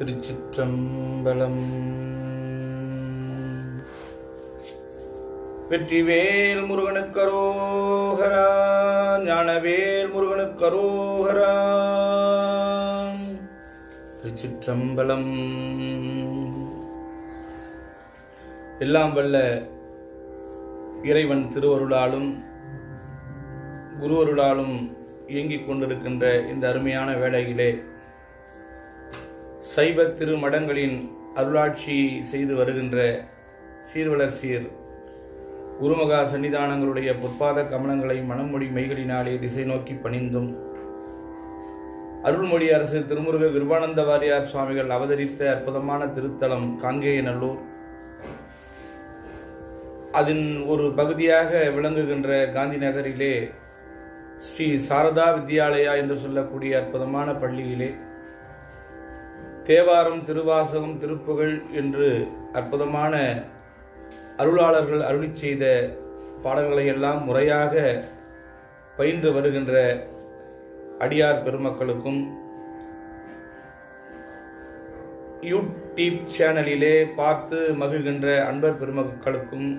திருச்சிற்றம்பலம். வெற்றிவேல் முருகனுக்கரோகரா, ஞானவேல் முருகனுக்கரோகரா. திருச்சிற்றம்பலம். எல்லாம் வல்ல இறைவன் திருவருளாலும் குருவருளாலும் இயங்கிக் கொண்டிருக்கின்ற இந்த அருமையான வேளையிலே சைவ திருமடங்களின் அருளாட்சி செய்து வருகின்ற சீர்வளர் சீர் குருமகா சன்னிதானங்களுடைய பொற்பாத கமலங்களை மனமொழி மெய்களினாலே திசை நோக்கி பணிந்தும், அருள்மொழி அரசு திருமுருக கிருபானந்த வாரியார் சுவாமிகள் அவதரித்த அற்புதமான திருத்தலம் காங்கேயநல்லூர், அதன் ஒரு பகுதியாக விளங்குகின்ற காந்தி நகரிலே ஸ்ரீ சாரதா வித்யாலயா என்று சொல்லக்கூடிய அற்புதமான பள்ளியிலே தேவாரம், திருவாசகம், திருப்புகழ் என்று அற்புதமான அருளாளர்கள் அருளி செய்த பாடல்களை எல்லாம் முறையாக பயின்று வருகின்ற அடியார் பெருமக்களுக்கும், யூடியூப் சேனலிலே பார்த்து மகிழ்கின்ற அன்பர் பெருமக்களுக்கும்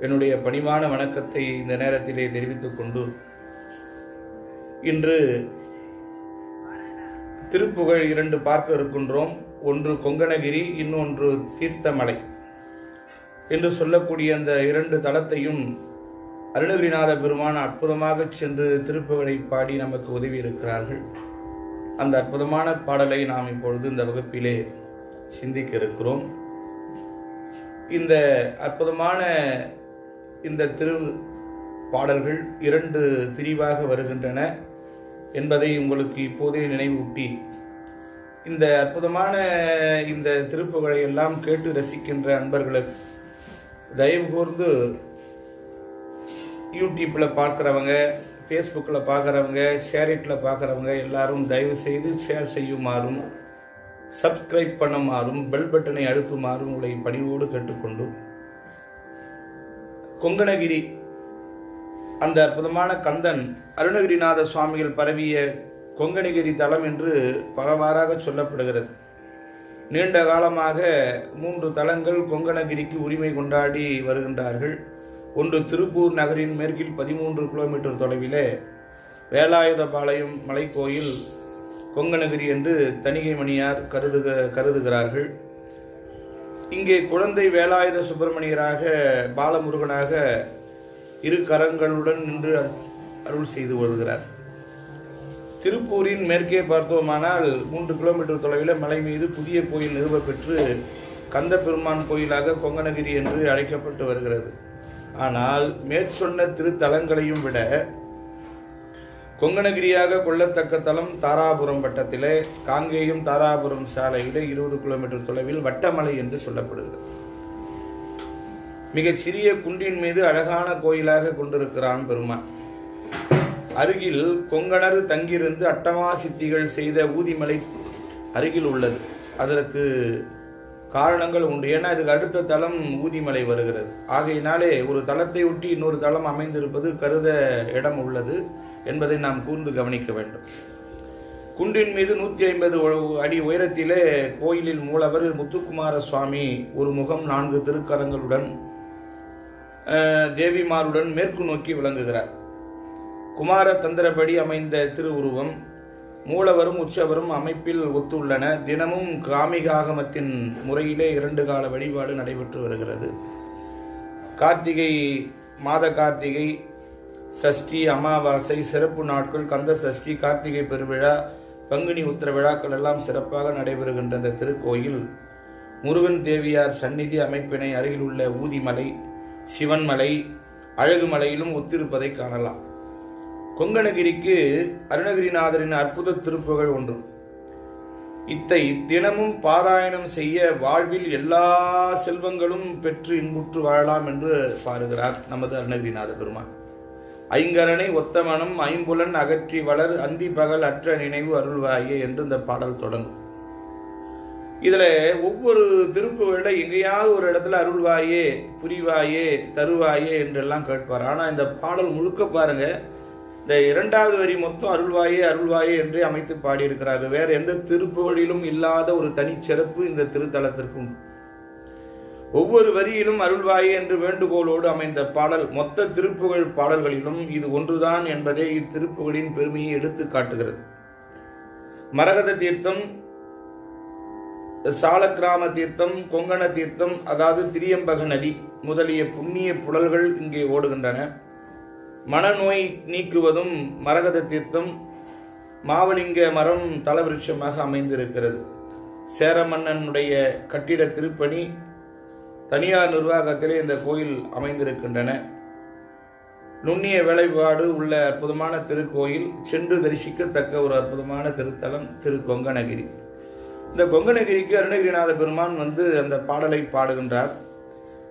என்னுடைய பணிவான வணக்கத்தை இந்த நேரத்திலே தெரிவித்துக் கொண்டு, இன்று திருப்புகழ் 2 பார்க்க இருக்கின்றோம். ஒன்று கொங்கணகிரி, இன்னொன்று தீர்த்தமலை என்று சொல்லக்கூடிய அந்த 2 தலத்தையும் அருணகிரிநாத பெருமான் அற்புதமாக சென்று திருப்புகழை பாடி நமக்கு உதவி இருக்கிறார்கள். அந்த அற்புதமான பாடலை நாம் இப்பொழுது இந்த வகுப்பிலே சிந்திக்க இருக்கிறோம். இந்த அற்புதமான இந்த திரு பாடல்கள் 2 பிரிவாக வருகின்றன என்பதை உங்களுக்கு இப்போதே நினைவூட்டி, இந்த அற்புதமான இந்த திருப்புகழை எல்லாம் கேட்டு ரசிக்கின்ற அன்பர்களுக்கு தயவு கூர்ந்து யூடியூப்பில் பார்க்குறவங்க, ஃபேஸ்புக்கில் பார்க்குறவங்க, ஷேரிட்டில் பார்க்குறவங்க எல்லாரும் தயவு செய்து ஷேர் செய்யுமாறும், சப்ஸ்கிரைப் பண்ணுமாறும், பெல் பட்டனை அழுத்துமாறும் உங்களை பணிவோடு கேட்டுக்கொண்டு, கொங்கணகிரி அந்த அற்புதமான கந்தன் அருணகிரிநாத சுவாமிகள் பரவிய கொங்கணகிரி தலம் என்று பலவாறாக சொல்லப்படுகிறது. நீண்ட காலமாக 3 தலங்கள் கொங்கணகிரிக்கு உரிமை கொண்டாடி வருகின்றார்கள். ஒன்று திருப்பூர் நகரின் மேற்கில் 13 கிலோமீட்டர் தொலைவிலே வேலாயுதபாளையம் மலைக்கோயில் கொங்கணகிரி என்று தணிகை மணியார் கருதுகிறார்கள். இங்கே குழந்தை வேலாயுத சுப்பிரமணியராக பாலமுருகனாக 2 கரங்களுடன் நின்று அருள் செய்து வருகிறார். திருப்பூரின் மேற்கே பார்த்தோமானால் 3 கிலோமீட்டர் தொலைவில் மலை மீது புதிய கோயில் நிறுவப்பெற்று கந்த பெருமான் கோயிலாக கொங்கணகிரி என்று அழைக்கப்பட்டு வருகிறது. ஆனால் மேற்சொன்ன திருத்தலங்களையும் விட கொங்கணகிரியாக கொள்ளத்தக்க தலம் தாராபுரம் வட்டத்திலே காங்கேயம் தாராபுரம் சாலையிலே 20 கிலோமீட்டர் தொலைவில் வட்டமலை என்று சொல்லப்படுகிறது. மிக சிறிய குன்றின் மீது அழகான கோயிலாக கொண்டிருக்கிறான் பெருமான். அருகில் கொங்கணர் தங்கியிருந்து அட்டமா சித்திகள் செய்த ஊதிமலை அருகில் உள்ளது. அதற்கு காரணங்கள் உண்டு. ஏன்னா இதுக்கு அடுத்த தலம் ஊதிமலை வருகிறது. ஆகையினாலே ஒரு தலத்தை ஒட்டி இன்னொரு தலம் அமைந்திருப்பது கருத இடம் உள்ளது என்பதை நாம் கூர்ந்து கவனிக்க வேண்டும். குன்றின் மீது 150 அடி உயரத்திலே கோயிலில் மூலவர் முத்துக்குமார சுவாமி ஒரு முகம் 4 திருக்கரங்களுடன் தேவிமாருடன் மேற்கு நோக்கி விளங்குகிறார். குமார தந்திரப்படி அமைந்த திருவுருவம், மூலவரும் உற்சவரும் அமைப்பில் ஒத்துள்ளன. தினமும் காமிகாகமத்தின் முறையிலே 2 கால வழிபாடு நடைபெற்று வருகிறது. கார்த்திகை மாத கார்த்திகை, சஷ்டி, அமாவாசை, சிறப்பு நாட்கள், கந்த சஷ்டி, கார்த்திகை பெருவிழா, பங்குனி உத்திர விழாக்கள் எல்லாம் சிறப்பாக நடைபெறுகின்ற இந்த திருக்கோயில் முருகன் தேவியார் சந்நிதி அமைப்பினை அருகில் உள்ள ஊதிமலை, சிவன்மலை, அழகுமலையிலும் ஒத்திருப்பதை காணலாம். கொங்கணகிரிக்கு அருணகிரிநாதரின் அற்புத திருப்புகழ் ஒன்று. இத்தை தினமும் பாராயணம் செய்ய வாழ்வில் எல்லா செல்வங்களும் பெற்று இன்புற்று வாழலாம் என்று பாருகிறார் நமது அருணகிரிநாத பெருமான். ஐங்கரனை ஒத்த மனம் ஐம்புலன் அகற்றி வளர் அந்தி பகல் அற்ற நினைவு அருள்வாயே என்று இந்த பாடல் தொடங்கும். இதுல ஒவ்வொரு திருப்புகள்ல எங்கேயாவது ஒரு இடத்துல அருள்வாயே, புரிவாயே, தருவாயே என்றெல்லாம் கேட்பார். ஆனா இந்த பாடல் முழுக்க பாருங்க, இந்த இரண்டாவது வரி மொத்தம் அருள்வாயே அருள்வாயே என்றே அமைத்து பாடியிருக்கிறார். வேற எந்த திருப்புகழிலும் இல்லாத ஒரு தனிச்சிறப்பு இந்த திருத்தலத்திற்கும். ஒவ்வொரு வரியிலும் அருள்வாயே என்று வேண்டுகோளோடு அமைந்த பாடல். மொத்த திருப்புகழ் பாடல்களிலும் இது ஒன்றுதான் என்பதே இத்திருப்புகழின் பெருமையை எடுத்து காட்டுகிறது. மரகத தீர்த்தம், சாலக்கிராம தீர்த்தம், கொங்கண தீர்த்தம், அதாவது திரியம்பக நதி முதலிய புண்ணிய புழல்கள் இங்கே ஓடுகின்றன. மனநோய் நீக்குவதும் மரகத தீர்த்தம். மாவலிங்க மரம் தலவிருட்சமாக அமைந்திருக்கிறது. சேர மன்னனுடைய கட்டிட திருப்பணி தனியார் நிர்வாகத்திலே இந்த கோயில் அமைந்திருக்கின்றன. நுண்ணிய வேலைப்பாடு உள்ள அற்புதமான திருக்கோயில், சென்று தரிசிக்கத்தக்க ஒரு அற்புதமான திருத்தலம் திரு கொங்கணகிரி. இந்த கொங்கணகிரிக்கு அருணகிரிநாத பெருமான் அந்த பாடலை பாடுகின்றார்.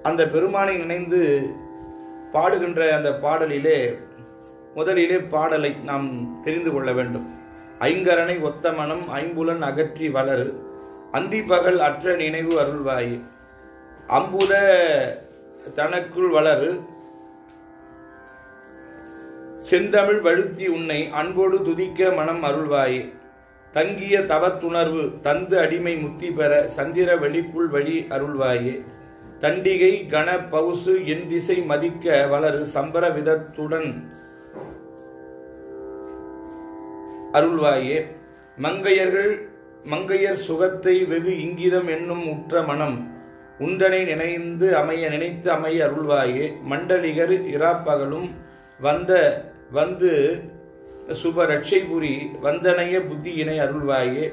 அந்த பெருமானை நினைந்து பாடுகின்ற அந்த பாடலிலே முதலிலே பாடலை நாம் தெரிந்து கொள்ள வேண்டும். ஐங்கரனை ஒத்த மனம் ஐம்புலன் அகற்றி வளரு, அந்தி பகல் அற்ற நினைவு அருள்வாயே, அம்புத தனக்குள் வளரு, செந்தமிழ் வழுத்தி உன்னை அன்போடு துதிக்க மனம் அருள்வாயே, தங்கிய தவத்துணர்வு தந்து அடிமை முத்தி பெற சந்திர வெளிக்குள் வழி அருள்வாயே, தண்டிகை கண பவுசு என் திசை மதிக்க வளரு சம்பர விதத்துடன் அருள்வாயே, மங்கையர் சுகத்தை வெகு இங்கிதம் என்னும் உற்ற மனம் உந்தனை நினைந்து அமைய அருள்வாயே, மண்டலிகர் இராப்பகலும் வந்து சுப ரட்சைபுரி வந்தனைய புத்தியினை அருள்வாயே,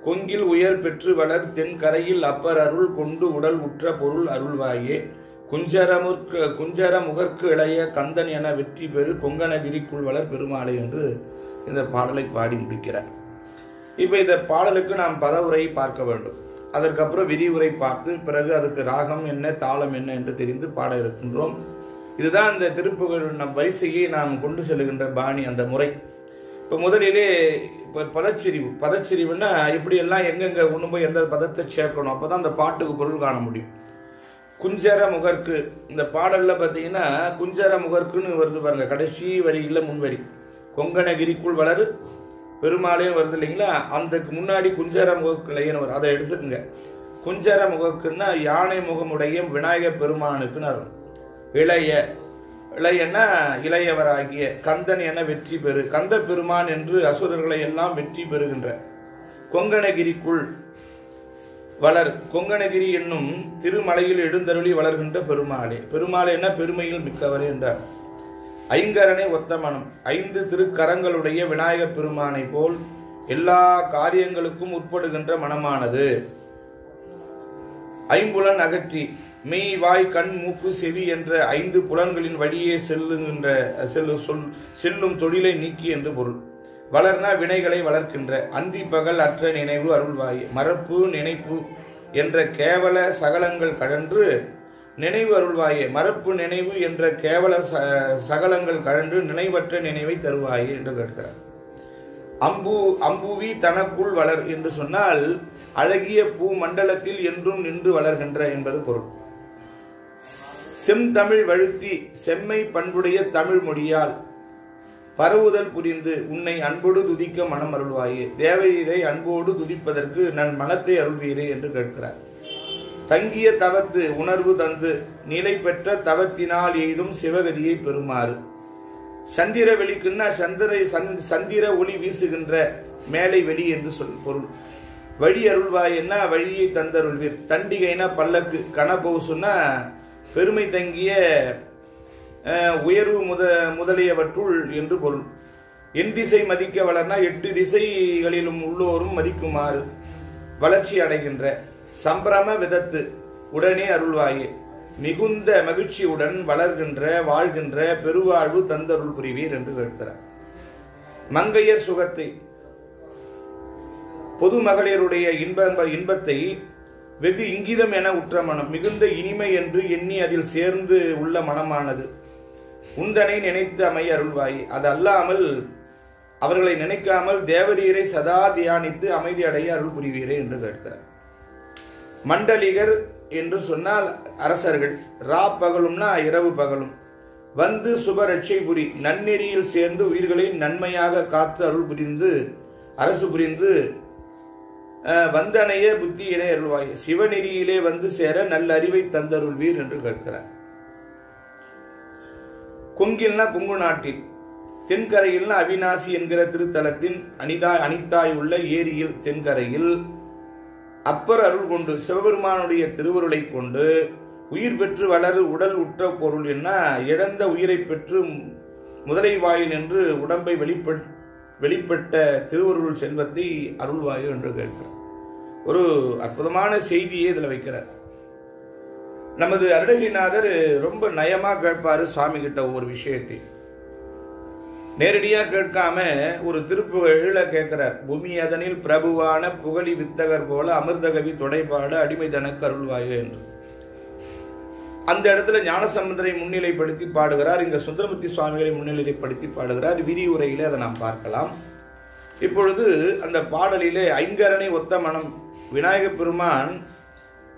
கொங்கில் உயர் பெற்று வளர் தென் கரையில் அப்பர் அருள் கொண்டு உடல் உற்ற பொருள் அருள்வாயே, குஞ்சர முகற்கு இளைய கந்தன் என வெற்றி பெறு கொங்கணகிரிக்குள் வளர் பெருமாளை என்று இந்த பாடலை பாடி முடிக்கிறார். இப்ப இந்த பாடலுக்கு நாம் பதவுரை பார்க்க வேண்டும். அதற்கப்புறம் விதிவுரை பார்த்து பிறகு அதுக்கு ராகம் என்ன தாளம் என்ன என்று தெரிந்து பாட இருக்கின்றோம். இதுதான் இந்த திருப்புகழ் வரிசையை நாம் கொண்டு செல்லுகின்ற பாணி, அந்த முறை. இப்போ முதலிலே இப்போ பதச்சிரிவுன்னா எப்படியெல்லாம் எங்கெங்க ஒன்று போய் எந்த பதத்தை சேர்க்கணும், அப்போதான் அந்த பாட்டுக்கு பொருள் காண முடியும். குஞ்சர முகர்க்கு இந்த பாடல்ல பார்த்தீங்கன்னா குஞ்சர முகர்க்குன்னு வருது பாருங்க, கடைசி வரியில் முன்வரி கொங்கணகிரிக்குள் வளரு பெருமாளையும் வருது இல்லைங்களா, அதுக்கு முன்னாடி குஞ்சர முகக்குலையன்னு வரும், அதை எடுத்துக்குங்க. குஞ்சர முகக்குன்னா யானை முகமுடைய விநாயகர் பெருமானுக்குன்னு அர்த்தம். இளையன்னா இளையவராகிய கந்தன் என வெற்றி பெறு, கந்த பெருமான் என்று அசுரர்களை எல்லாம் வெற்றி பெறுகின்ற கொங்கணகிரிக்குள் வளர், கொங்கணகிரி என்னும் திருமலையில் எழுந்தருளி வளர்கின்ற பெருமாளே, பெருமாளே என்ன பெருமையில் மிக்கவரே என்றார். ஐங்கரனை ஒத்த மனம், 5 திருக்கரங்களுடைய விநாயகப் பெருமானை போல் எல்லா காரியங்களுக்கும் உட்படுகின்ற மனமானது. ஐம்புலன் அகற்றி மெய் வாய் கண் மூக்கு செவி என்ற 5 புலன்களின் வழியே செல்லும் தொழிலை நீக்கி என்று பொருள். வளர்னா வினைகளை வளர்க்கின்ற, அந்தி பகல் அற்ற நினைவு அருள்வாய், மறப்பு நினைப்பு என்ற கேவல சகலங்கள் கழன்று நினைவு அருள்வாயே, மறப்பு நினைவு என்ற கேவல சகலங்கள் கழன்று நினைவற்ற நினைவை தருவாயே என்று கேட்கிறார். அம்புவி தனக்குள் வளர் என்று சொன்னால் அழகிய பூ மண்டலத்தில் என்றும் நின்று வளர்கின்ற என்பது பொருள். செம்தமிழ் வழுத்தி செம்மை பண்புடைய தமிழ் மொழியால் பரவுதல் புரிந்து உன்னை அன்போடு துதிக்க மனம் அருள்வாயே, தேவரீரை அன்போடு துதிப்பதற்கு நன் மனத்தை அருள்வீரே என்று கேட்கிறார். தங்கிய தவத்து உணர்வு தந்து நிலை பெற்ற தவத்தினால் எய்தும் சிவகதியை பெறுமாறு. சந்திர வெளிக்குன்னா சந்திர ஒளி வீசுகின்ற மேலை வெளி என்று பொருள். வழி அருள்வாய்னா வழியை தந்தருள்வீர். தண்டிகைனா பல்லக்கு, கணபௌசுன்னா பெருமை தங்கிய உயர்வு முதலியவற்றுள் என்று பொருள். என் திசை மதிக்க வளர்னா 8 திசைகளிலும் உள்ளோரும் மதிக்குமாறு வளர்ச்சி அடைகின்ற சம்பிரம விதத்து உடனே அருள்வாயே, மிகுந்த மகிழ்ச்சியுடன் வளர்கின்ற வாழ்கின்ற பெருவாழ்வு தந்தருள் புரிவீர் என்று கேட்கிறார். மங்கையர் சுகத்தை பொது மகளிருடைய இன்பத்தை வெகு இங்கிதம் என உற்ற மனம் மிகுந்த இனிமை என்று எண்ணி அதில் சேர்ந்து உள்ள மனமானது உந்தனை நினைத்து அமைய அருள்வாயே, அது அல்லாமல் அவர்களை நினைக்காமல் தேவரீரை சதா தியானித்து அமைதி அடைய அருள் புரிவீரே என்று கேட்கிறார். மண்டலிகர் என்று சொன்னால் அரசர்கள், ரா பகலும்னா இரவு பகலும், வந்து சுபரட்சை புரி, நன்னெறியில் சேர்ந்து உயிர்களை நன்மையாக காத்து அருள் புரிந்து அரசு புரிந்து வந்தனைய புத்தியினை அருள்வாய், சிவநெறியிலே வந்து சேர நல்ல அறிவை தந்தருள்வீர் என்று கேட்கிறார். கொங்கில்னா கொங்கு நாட்டில், தென்கரையில் அவிநாசி என்கிற திருத்தலத்தின் அனிதாய் உள்ள ஏரியில் தென்கரையில் அப்பர் அருள் கொண்டு சிவபெருமானுடைய திருவருளை கொண்டு உயிர் பெற்று வளரு உடல் உற்ற பொருள் என்ன இழந்த உயிரை பெற்று முதலை வாயில் என்று உடம்பை வெளிப்பட்ட திருவருள் செல்வத்தை அருள்வாயு என்று கேட்கிறார். ஒரு அற்புதமான செய்தியை இதில் வைக்கிறார். நமது அருணகிரிநாதர் ரொம்ப நயமா கேட்பாரு சுவாமி கிட்ட ஒவ்வொரு விஷயத்தை, நேரடியா கேட்காம ஒரு திருப்புகழ கேட்கிறார். பூமி அதனில் பிரபுவான புகழி வித்தகர் போல அமிர்தகவி தொடைபாடு அடிமை தனக்கு அருள்வாயு என்று அந்த இடத்துல ஞானசம்பந்தரை முன்னிலைப்படுத்தி பாடுகிறார். இங்க சுந்தரமூர்த்தி சுவாமிகளை முன்னிலைப்படுத்தி பாடுகிறார். விரிவுரையிலே அதை நாம் பார்க்கலாம். இப்பொழுது அந்த பாடலிலே ஐங்கரனை ஒத்த மனம், விநாயக பெருமான்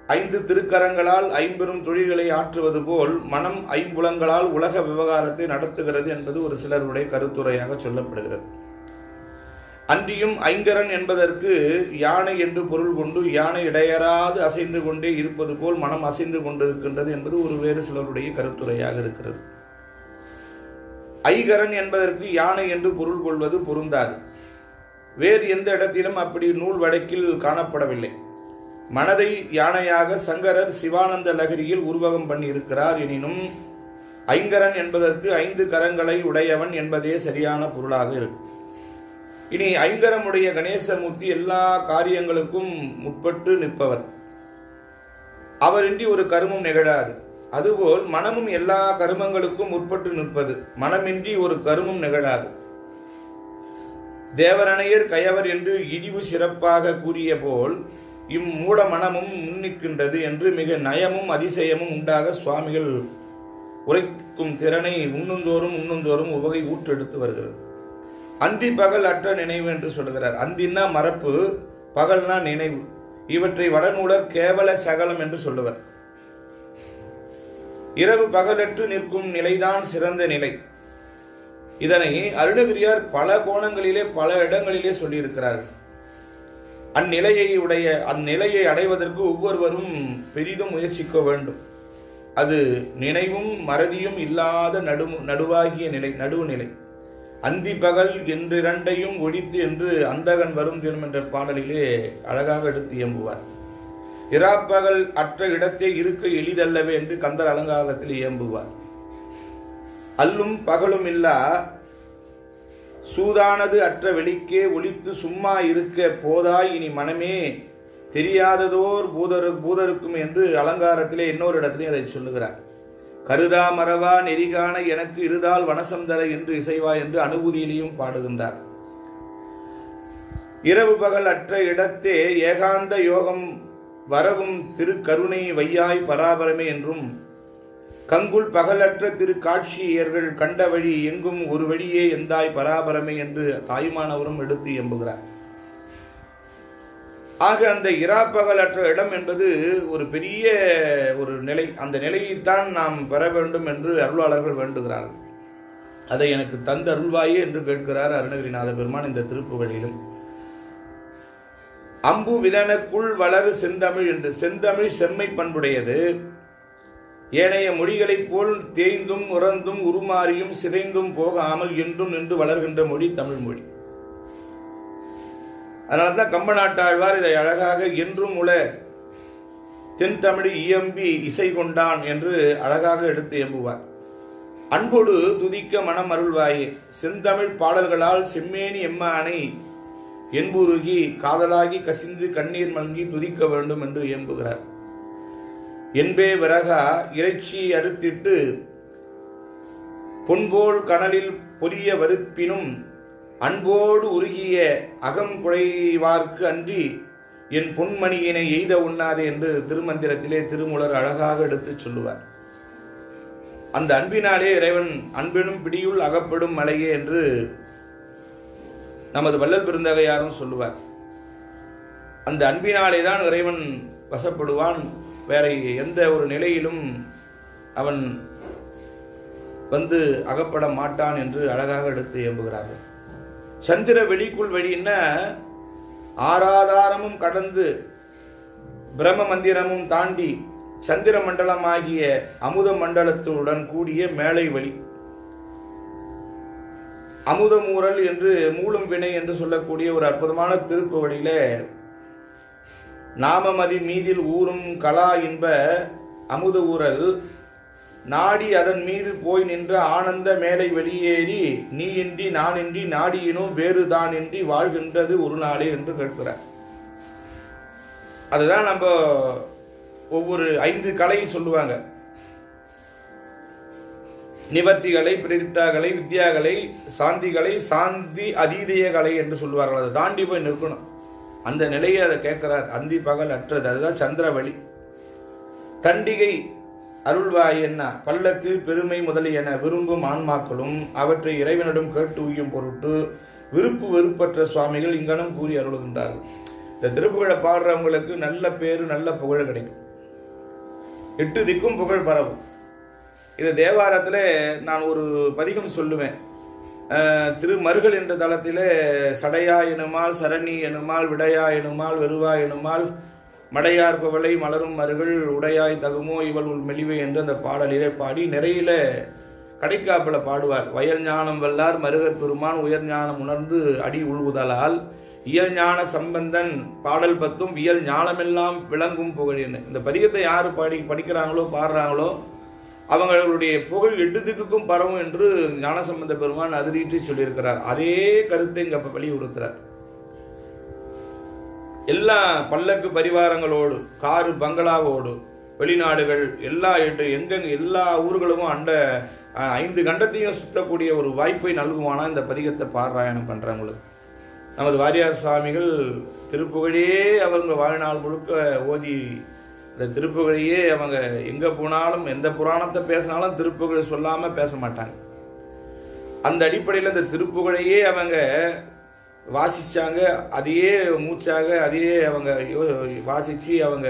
5 திருக்கரங்களால் 50 தொழில்களை ஆற்றுவது போல் மனம் 5 புலங்களால் உலக விவகாரத்தை நடத்துகிறது என்பது ஒரு சிலருடைய கருத்துரையாக சொல்லப்படுகிறது. அன்றியும் ஐங்கரன் என்பதற்கு யானை என்று பொருள் கொண்டு யானை இடையறாது அசைந்து கொண்டே இருப்பது போல் மனம் அசைந்து கொண்டிருக்கின்றது என்பது ஒரு வேறு சிலருடைய கருத்துரையாக இருக்கிறது. ஐகரன் என்பதற்கு யானை என்று பொருள் கொள்வது பொருந்தாது. வேறு எந்த இடத்திலும் அப்படி நூல் வழக்கில் காணப்படவில்லை. மனதை யானையாக சங்கரர் சிவானந்த லகரியில் உருவகம் பண்ணி இருக்கிறார். எனினும் ஐங்கரன் என்பதற்கு 5 கரங்களை உடையவன் என்பதே சரியான பொருளாக இருக்கு. இனி ஐங்கரமுடைய கணேசமூர்த்தி எல்லா காரியங்களுக்கும் முற்பட்டு நிற்பவர். அவரின்றி ஒரு கருமம் நிகழாது. அதுபோல் மனமும் எல்லா கருமங்களுக்கும் முற்பட்டு நிற்பது. மனமின்றி ஒரு கருமம் நிகழாது. தேவரணையர் கயவர் என்று இழிவு சிறப்பாக கூறிய போல் இம்மூட மனமும் முன்னிக்கின்றது என்று மிக நயமும் அதிசயமும் உண்டாக சுவாமிகள் உரைக்கும் திறனை உண்ணுந்தோறும் உவகை ஊற்றெடுத்து வருகிறது. அந்தி பகல் அற்ற நினைவு என்று சொல்கிறார். அந்தின்னா மறப்பு, பகல்னா நினைவு. இவற்றை வடநூலர் கேவல சகலம் என்று சொல்லுவர். இரவு பகலற்று நிற்கும் நிலைதான் சிறந்த நிலை. இதனை அருணகிரியார் பல கோணங்களிலே பல இடங்களிலே சொல்லியிருக்கிறார்கள். அந்நிலையை அடைவதற்கு ஒவ்வொருவரும் பெரிதும் முயற்சிக்க வேண்டும். அது நினைவும் மறதியும் இல்லாத நடுவாகிய நிலை, நடுவு நிலை. அந்தி பகல் என்றிரண்டையும் ஒழித்து என்று அந்தகன் வரும் தினம் என்ற பாடலிலே அழகாக எடுத்து இயம்புவார். இராப்பகல் அற்ற இடத்தை இருக்க எளிதல்லவே என்று கந்தர் அலங்காரத்தில் இயம்புவார். அல்லும் பகலும் இல்லா சூதானது அற்ற வெளிக்கே ஒளித்து சும்மா இருக்க போதாய் இனி மனமே தெரியாததோர் பூதருக்கும் என்று அலங்காரத்திலே இன்னொரு இடத்திலே அதை சொல்லுகிறார். கருதா மரவா நெறிகான எனக்கு இருதால் வனசந்தர என்று இசைவா என்று அனுபூதியிலையும் பாடுகின்றார். இரவு பகல் அற்ற இடத்தே ஏகாந்த யோகம் வரவும் திருக்கருணை வையாய் பராபரமே என்றும் கங்குள் பகலற்ற திரு காட்சியர்கள் கண்ட வழி எங்கும் ஒரு வழியே எந்தாய் பராபரமே என்று தாய்மானவரும் எடுத்து எம்புகிறார். ஆக அந்த இராப்பகலற்ற இடம் என்பது ஒரு பெரிய ஒரு நிலை. அந்த நிலையைத்தான் நாம் பெற வேண்டும் என்று அருளாளர்கள் வேண்டுகிறார்கள். அதை எனக்கு தந்த அருள்வாயே என்று கேட்கிறார் அருணகிரிநாத பெருமான் இந்த திருப்புகழிலும். அம்பு விதனக்குள் வளரு செந்தமிழ் என்று, செந்தமிழ் செம்மை பண்புடையது. ஏனைய மொழிகளைப் போல் தேய்ந்தும் உறந்தும் உருமாறியும் சிதைந்தும் போகாமல் என்றும் நின்று வளர்கின்ற மொழி தமிழ் மொழி. அதனால்தான் கம்பநாட்டாழ்வார் இதை அழகாக என்றும் உல தென் தமிழ் இயம்பி இசை கொண்டான் என்று அழகாக எடுத்து எம்புவார். அன்போடு துதிக்க மனம் அருள்வாயே, செந்தமிழ் பாடல்களால் செம்மேனி எம்மானை என்புருகி காதலாகி கசிந்து கண்ணீர் மல்கி துதிக்க வேண்டும் என்று எம்புகிறார். என்பே விறகா இறைச்சி அறுத்திட்டு பொன்போல் கனலில் பொரிய வருப்பினும் அன்போடு உருகிய அகம் குழைவார்க்கு அன்றி என் பொன்மணியினை எய்த உண்ணாதே என்று திருமந்திரத்திலே திருமூலர் அழகாக எடுத்து சொல்லுவார். அந்த அன்பினாலே இறைவன் அன்பெனும் பிடியுள் அகப்படும் மலையே என்று நமது வள்ளல் பெருந்தகையாரும் சொல்லுவார். அந்த அன்பினாலே தான் இறைவன் வசப்படுவான். வேற எந்த ஒரு நிலையிலும் அவன் வந்து அகப்பட மாட்டான் என்று அழகாக எடுத்து எம்புகிறார்கள். சந்திர வெளிக்குள் வெளின்னா ஆராதாரமும் கடந்து பிரம்ம மந்திரமும் தாண்டி சந்திர மண்டலமாகிய அமுத மண்டலத்துடன் கூடிய மேலை வழி, அமுதமூரல் என்று மூலம் வினை என்று சொல்லக்கூடிய ஒரு அற்புதமான திருப்புகழியில நாமமதி மீதில் ஊறும் கலா இன்ப அமுத ஊரல் நாடி அதன் மீது போய் நின்ற ஆனந்த மேலை வெளியேறி நீ இன்றி நான் இன்றி நாடியினும் வேறுதான் இன்றி வாழ்கின்றது ஒரு நாளே என்று கேட்கிறார். அதுதான் நம்ம ஒவ்வொரு 5 கலை சொல்லுவாங்க. நிவர்த்திகளை, பிரதிட்டாகலை, வித்யாகலை, சாந்திகளை, சாந்தி அதீதய கலை என்று சொல்லுவார்கள். அதை தாண்டி போய் நிற்கணும். அந்த நிலையை அதை கேட்கிறார். அந்தி பகல் அற்றது, அதுதான் சந்திரவழி. தண்டிகை அருள்வாய் என்ன பல்லக்கு பெருமை முதலியன விரும்பும் ஆன்மாக்களும் அவற்றை இறைவனிடம் கேட்டு உய்யும் பொருட்டு விருப்பு வெறுப்பற்ற சுவாமிகள் இங்கனம் கூறி அருளுகின்றார்கள். இந்த திருப்புகழை பாடுறவங்களுக்கு நல்ல பேரு, நல்ல புகழ் கிடைக்கும். 8 திக்கும் புகழ் பரவும். இதை தேவாரத்தில் நான் ஒரு பதிகம் சொல்லுவேன். திருமருகல் என்ற தளத்திலே சடையா எனுமால், சரணி எனுமால், விடையா எனுமால், வெறுவா எனுமால், மடையார் குவளை மலரும் மருகள் உடையாய் தகுமோ இவள் உள் மெலிவை என்று அந்த பாடலிலே பாடி நிறையில கடைக்காப்பில் பாடுவார். வயல் ஞானம் வல்லார் மருகர் பெருமான் உயர் ஞானம் உணர்ந்து அடி உள்வுதலால் இயல் ஞான சம்பந்தன் பாடல் 10 வியல் ஞானமெல்லாம் விளங்கும் புகழின்னு. இந்த பதிகத்தை யார் படிக்கிறாங்களோ பாடுறாங்களோ அவங்களுடைய புகழ் 8 திக்குக்கும் பரவும் என்று ஞானசம்பந்த பெருமான் அறுதிட்டு சொல்லியிருக்கிறார். அதே கருத்தை இங்க வலியுறுத்துறார். எல்லா பல்லக்கு பரிவாரங்களோடு, காரு பங்களாவோடு, வெளிநாடுகள் எல்லா எல்லா ஊர்களும் அண்ட 5 கண்டத்தையும் சுத்தக்கூடிய ஒரு வாய்ப்பை நல்குவானா இந்த பதிகத்தை பாராயணம் பண்றவங்களுக்கு. நமது வாரியார் சுவாமிகள் திருப்புகழையே அவங்க வாழ்நாள் முழுக்க ஓதி, இந்த திருப்புகழையே அவங்க எங்க போனாலும் எந்த புராணத்தை பேசினாலும் திருப்புகழை சொல்லாம பேச மாட்டாங்க. அந்த அடிப்படையில் இந்த திருப்புகழையே அவங்க வாசிச்சாங்க. அதையே மூச்சாக அதையே அவங்க வாசிச்சு அவங்க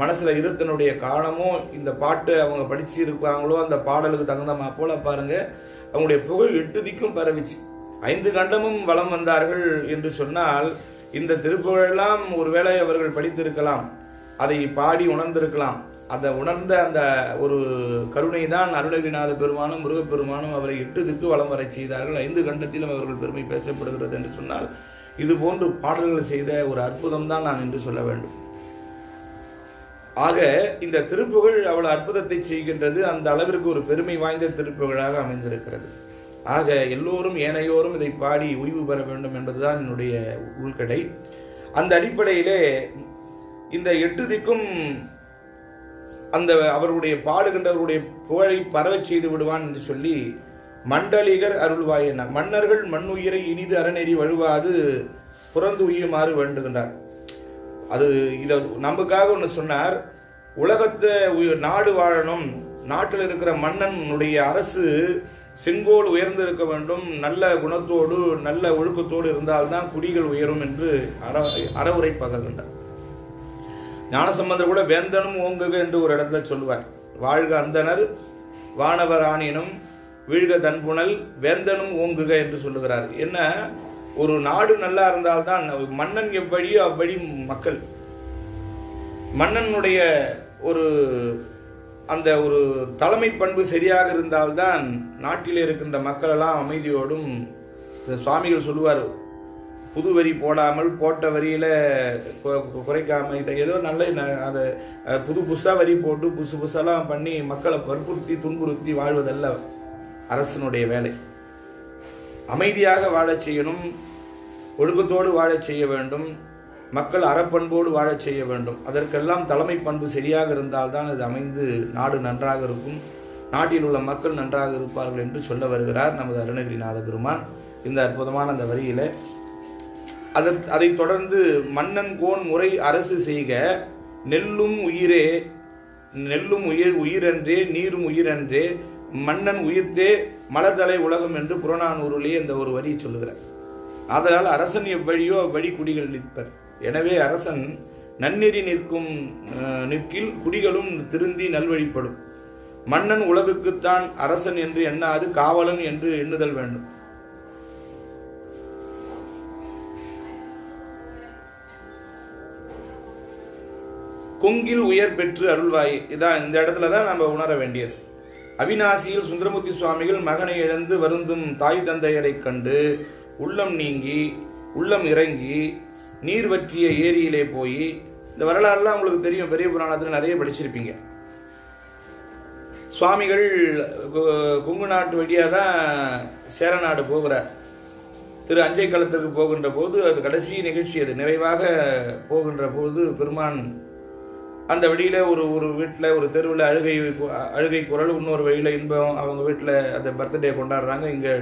மனசுல இருத்தனுடைய காரணமும் இந்த பாட்டு அவங்க படிச்சு இருப்பாங்களோ அந்த பாடலுக்கு தகுந்தமா போல பாருங்க அவங்களுடைய புகழ் 8 திக்கும் பரவிச்சு. 5 கண்டமும் வலம் வந்தார்கள் என்று சொன்னால் இந்த திருப்புகழெல்லாம் ஒருவேளை அவர்கள் படித்திருக்கலாம், அதை பாடி உணர்ந்திருக்கலாம். அதை உணர்ந்த அந்த ஒரு கருணை தான் அருணகிரிநாத பெருமானும் முருகப்பெருமானும் அவரை 8 திக்கு வலம் வரை செய்தார்கள். 5 கண்டத்திலும் அவர்கள் பெருமை பேசப்படுகிறது என்று சொன்னால் இது போன்று பாடல்கள் செய்த ஒரு அற்புதம் தான் நான் என்று சொல்ல வேண்டும். ஆக இந்த திருப்புகழ் அவ்வளவு அற்புதத்தை செய்கின்றது. அந்த அளவிற்கு ஒரு பெருமை வாய்ந்த திருப்புகழாக அமைந்திருக்கிறது. ஆக எல்லோரும் ஏனையோரும் இதை பாடி ஓய்வு பெற வேண்டும் என்பதுதான் என்னுடைய உள்கடை. அந்த அடிப்படையிலே இந்த 8 திக்கும் அந்த அவருடைய பாடுகின்றவருடைய புகழை பரவச் செய்து விடுவான் என்று சொல்லி மண்டலிகர் அருள்வாய் என்ன மன்னர்கள் மண்ணுயிரை இனிது அறநெறி வழுவாது புறந்து உய்யுமாறு வேண்டுகின்றார். அது இதை நமக்காக ஒன்று சொன்னார். உலகத்தை நாடு வாழணும், நாட்டில் இருக்கிற மன்னனுடைய அரசு செங்கோல் உயர்ந்து இருக்க வேண்டும், நல்ல குணத்தோடு நல்ல ஒழுக்கத்தோடு இருந்தால்தான் குடிகள் உயரும் என்று அறவுரை பகர்கின்றார். ஞானசம்பந்தர் கூட வேந்தனும் ஓங்குக என்று ஒரு இடத்துல சொல்லுவார். வாழ்க அந்தனர் வானவராணினும் வீழ்க தன்புணல் வேந்தனும் ஓங்குக என்று சொல்லுகிறார். என்ன, ஒரு நாடு நல்லா இருந்தால்தான் மன்னன் எவ்வழியோ அவ்வழி மக்கள். மன்னனுடைய ஒரு அந்த ஒரு தலைமை பண்பு சரியாக இருந்தால்தான் நாட்டில் இருக்கின்ற மக்கள் எல்லாம் அமைதியோடும். சுவாமிகள் சொல்லுவார், புது வரி போடாமல் போட்ட வரியில குறைக்காம இதை ஏதோ நல்ல அதை புதுசாக வரி போட்டு புதுசெல்லாம் பண்ணி மக்களை வற்புறுத்தி துன்புறுத்தி வாழ்வதல்ல அரசனுடைய வேலை. அமைதியாக வாழச் செய்யணும், ஒழுக்கத்தோடு வாழச் செய்ய வேண்டும், மக்கள் அறப்பண்போடு வாழச் செய்ய வேண்டும். அதற்கெல்லாம் தலைமை பண்பு சரியாக இருந்தால்தான் இது அமைந்து நாடு நன்றாக இருக்கும், நாட்டில் உள்ள மக்கள் நன்றாக இருப்பார்கள் என்று சொல்ல வருகிறார் நமது அருணகிரிநாத பெருமான் இந்த அற்புதமான அந்த வரியில. அதை தொடர்ந்து மன்னன் கோன் முறை அரசு செய்க நெல்லும் உயிரே நெல்லும் உயிரன்றே நீரும் உயிரன்றே மன்னன் உயிர்த்தே மலர்தலை உலகம் என்று புறநானூரிலேயே இந்த ஒரு வரி சொல்லுகிறார். ஆதலால் அரசன் எவ்வழியோ அவ்வழி குடிகள் நிற்பர். எனவே அரசன் நன்னெறி நிற்கில் குடிகளும் திருந்தி நல்வழிப்படும். மன்னன் உலகுக்குத்தான் அரசன் என்று எண்ணாது காவலன் என்று எண்ணுதல் வேண்டும். கொங்கில் உயர் பெற்று அருள்வாய். இதான் இந்த இடத்துல தான் நம்ம உணர வேண்டியது. அவிநாசியில் சுந்தரமூர்த்தி சுவாமிகள் மகனை இழந்து வருந்தும் தாய் தந்தையரை கண்டு உள்ளம் நீங்கி உள்ளம் இறங்கி நீர் வற்றிய ஏரியிலே போய், இந்த வரலாறுலாம் உங்களுக்கு தெரியும், பெரிய புராணத்தில் நிறைய படிச்சிருப்பீங்க. சுவாமிகள் கொங்கு நாட்டு வழியாக தான் சேரநாடு போகிறார். திரு அஞ்சை களத்திற்கு போகின்ற போது, அது கடைசி நிகழ்ச்சி, அது நிறைவாக போகின்ற போது பெருமான் அந்த வழியில் ஒரு வீட்டில் ஒரு தெருவில் அழுகை குரல், இன்னொரு வழியில் இன்பம். அவங்க வீட்டில் அந்த பர்த்டே கொண்டாடுறாங்க. இங்கே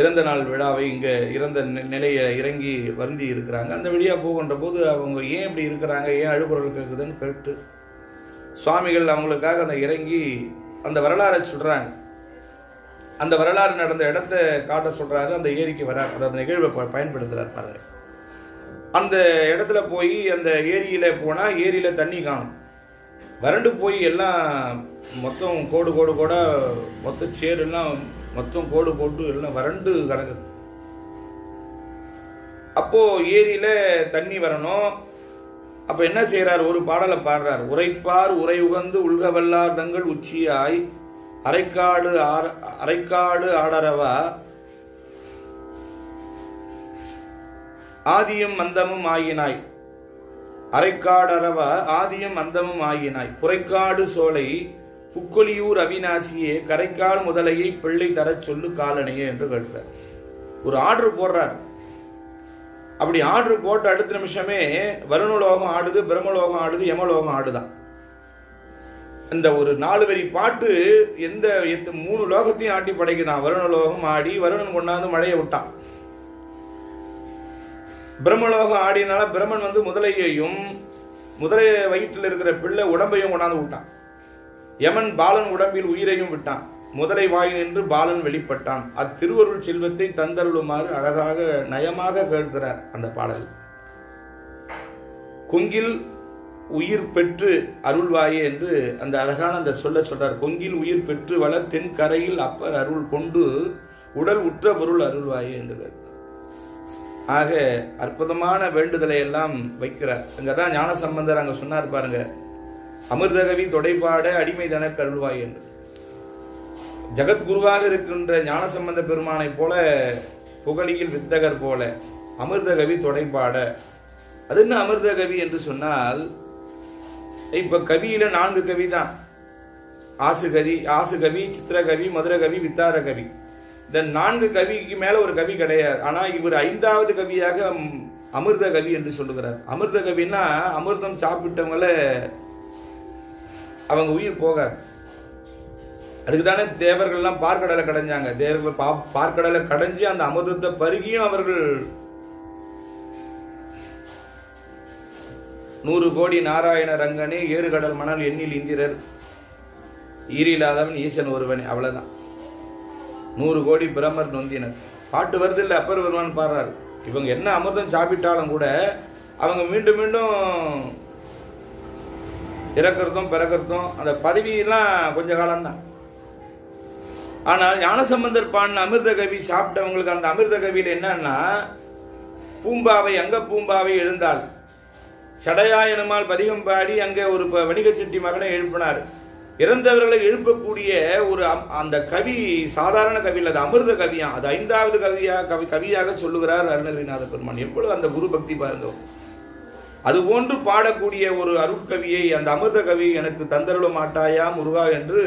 இறந்த நாள் விழாவை இங்கே இறந்த நிலையை இறங்கி வருந்தி இருக்கிறாங்க. அந்த வழியாக போகின்ற போது அவங்க ஏன் இப்படி இருக்கிறாங்க, ஏன் அழுகுரல் கேட்குதுன்னு கேட்டு சுவாமிகள் அவங்களுக்காக அந்த இறங்கி அந்த வரலாறை சொல்கிறாங்க. அந்த வரலாறு நடந்த இடத்த காட்ட சொல்கிறாரு. அந்த ஏரிக்கு வரார், அந்த நிகழ்வை பயன்படுத்துகிறார் பாருங்க. அந்த இடத்துல போய் அந்த ஏரியில் போனால் ஏரியில் தண்ணி காணும். வறண்டு போய் எல்லாம் மொத்தம் கோடா மொத்த சேரெல்லாம் மொத்தம் கோடு போட்டு எல்லாம் வறண்டு கிடக்குது. அப்போ ஏரியில தண்ணி வரணும். அப்ப என்ன செய்யறார், ஒரு பாடலை பாடுறார். உரைப்பார் உரை உகந்து உள்க வல்லார் தங்கள் உச்சியாய் அரைக்காடு ஆடரவா ஆதியும் அந்தமும் ஆயினாய். அரைக்காடரவா ஆதியும் அந்தமும் ஆயினாய். புரைக்காடு சோலை புக்கொலியூர் அவிநாசியே கரைக்கால் முதலையை பிள்ளை தர சொல்லு காலனையே என்று கேட்கிறார். ஒரு ஆர்டர் போடுறார். அப்படி ஆர்டர் போட்ட அடுத்த நிமிஷமே வருணலோகம் ஆடுது, பிரம்மலோகம் ஆடுது, யமலோகம் ஆடுதான். இந்த ஒரு 4 வரி பாட்டு எந்த 3 லோகத்தையும் ஆட்டி படைக்குதான். வருணலோகம் ஆடி வருணன் கொண்டாந்து மழையை விட்டான். பிரம்மலோகம் ஆடினால பிரம்மன் முதலையையும் முதலை வயிற்றில் இருக்கிற பிள்ளை உடம்பையும் கொண்டாந்து விட்டான். யமன் பாலன் உடம்பில் உயிரையும் விட்டான். முதலை வாய் நின்று பாலன் வெளிப்பட்டான். அத்திருவருள் செல்வத்தை தந்தருளுமாறு அழகாக நயமாக கேட்கிறார் அந்த பாடல். கொங்கில் உயிர் பெற்று அருள்வாயே என்று அந்த அழகான அந்த சொல்றார். கொங்கில் உயிர் பெற்று வளர் தென்கரையில் அப்பர் அருள் கொண்டு உடல் உற்ற பொருள் அருள்வாயே என்று. ஆக அற்புதமான வேண்டுதலை எல்லாம் வைக்கிறார். அங்கதான் ஞான சம்பந்தர் அங்க சொன்னார் பாருங்க, அமிர்தகவி தொடைபாட அடிமை தனக்கு அருள்வாய் என்று. ஜகத்குருவாக இருக்கின்ற ஞானசம்பந்த பெருமானை போல, புகழியில் வித்தகர் போல அமிர்தகவி தொடைபாட. அது என்ன அமிர்தகவி என்று சொன்னால், இப்ப கவியில 4 கவி தான். ஆசுகவி, சித்திரகவி, மதுரகவி, வித்தார கவி. இந்த 4 கவிக்கு மேல ஒரு கவி கிடையாது. ஆனா இவர் 5வது கவியாக அமிர்த கவி என்று சொல்லுகிறார். அமிர்த கவின்னா அமிர்தம் சாப்பிட்டவங்கள அவங்க உயிர் போகாது. அதுக்குதானே தேவர்கள்லாம் பார்க்கடலை கடைஞ்சாங்க. தேவர்கள் பார்க்கடலை கடைஞ்சி அந்த அமிர்தத்தை பருகியும் அவர்கள் 100 கோடி நாராயண ரங்கனே 7 கடல் மணல் எண்ணில் இந்திரர் ஈரில்லாதவன் ஈசன் ஒருவனே. அவ்வளவுதான். 100 கோடி பிரமர் நொந்தினர். பாட்டு வருது இல்லை, அப்பர் வருவான்னு பாடுறாரு. இவங்க என்ன அமிர்தம் சாப்பிட்டாலும் கூட அவங்க மீண்டும் மீண்டும் இறக்கிறதும் பிறக்கிறதும் அந்த பதவியெல்லாம் கொஞ்ச காலம்தான். ஆனால் ஞானசம்பந்தர் பாடின அமிர்த கவி சாப்பிட்டவங்களுக்கு அந்த அமிர்த கவியில் என்னன்னா, பூம்பாவை அங்க பூம்பாவை எழுந்தாள் சடையாயனுமால் பதிகம் பாடி அங்கே ஒரு வணிக செட்டி மகனை எழுப்பினார். இறந்தவர்களை எழுப்பக்கூடிய ஒரு அந்த கவி சாதாரண கவி இல்லை, அது அமிர்த கவியா. அது 5வது கவியாக சொல்லுகிறார் அருணகிரிநாத பெருமான். எவ்வளவு அந்த குரு பக்தி பாருங்க. அதுபோன்று பாடக்கூடிய ஒரு அருட்கவியை அந்த அமிர்த கவி எனக்கு தந்தருள மாட்டாயா முருகா என்று